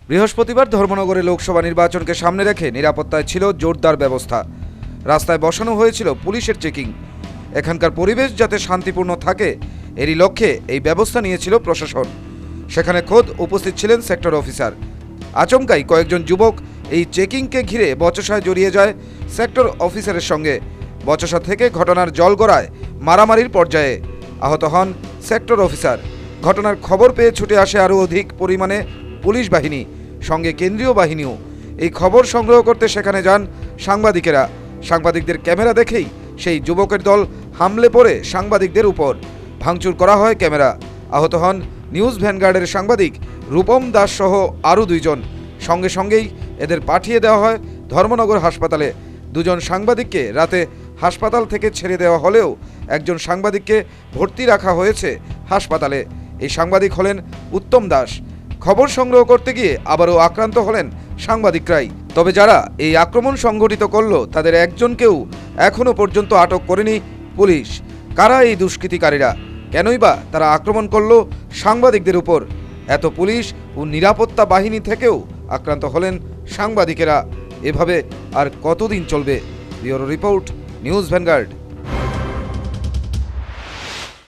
বৃহস্পতিবার ধর্মনগরে লোকসভা নির্বাচনকে সামনে রেখে নিরাপত্তায় ছিল জোরদার ব্যবস্থা। রাস্তায় বসানো হয়েছিল পুলিশের চেকিং। এখানকার পরিবেশ যাতে শান্তিপূর্ণ থাকে এরই লক্ষ্যে এই ব্যবস্থা নিয়েছিল প্রশাসন। সেখানে খোদ উপস্থিত ছিলেন সেক্টর অফিসার। আচমকাই কয়েকজন যুবক এই চেকিংকে ঘিরে বচসায় জড়িয়ে যায় সেক্টর অফিসারের সঙ্গে। বচসা থেকে ঘটনার জলগড়ায় মারামারির পর্যায়ে আহত হন সেক্টর অফিসার। ঘটনার খবর পেয়ে ছুটে আসে আরও অধিক পরিমাণে পুলিশ বাহিনী, সঙ্গে কেন্দ্রীয় বাহিনীও। এই খবর সংগ্রহ করতে সেখানে যান সাংবাদিকেরা। সাংবাদিকদের ক্যামেরা দেখেই সেই যুবকের দল হামলে পড়ে সাংবাদিকদের উপর। ভাঙচুর করা হয় ক্যামেরা। আহত হন নিউজ ভ্যানগার্ডের সাংবাদিক রূপম দাস সহ আরও দুইজন। সঙ্গে সঙ্গেই এদের পাঠিয়ে দেওয়া হয় ধর্মনগর হাসপাতালে। দুজন সাংবাদিককে রাতে হাসপাতাল থেকে ছেড়ে দেওয়া হলেও একজন সাংবাদিককে ভর্তি রাখা হয়েছে হাসপাতালে। এই সাংবাদিক হলেন উত্তম দাস। খবর সংগ্রহ করতে গিয়ে আবারও আক্রান্ত হলেন সাংবাদিকরাই। তবে যারা এই আক্রমণ সংঘটিত করল তাদের একজনকেও এখনও পর্যন্ত আটক করেনি পুলিশ। কারা এই দুষ্কৃতিকারীরা? কেনই বা তারা আক্রমণ করল সাংবাদিকদের উপর? এত পুলিশ ও নিরাপত্তা বাহিনী থেকেও আক্রান্ত হলেন সাংবাদিকেরা। এভাবে আর কতদিন চলবে? Bureau report, news vanguard.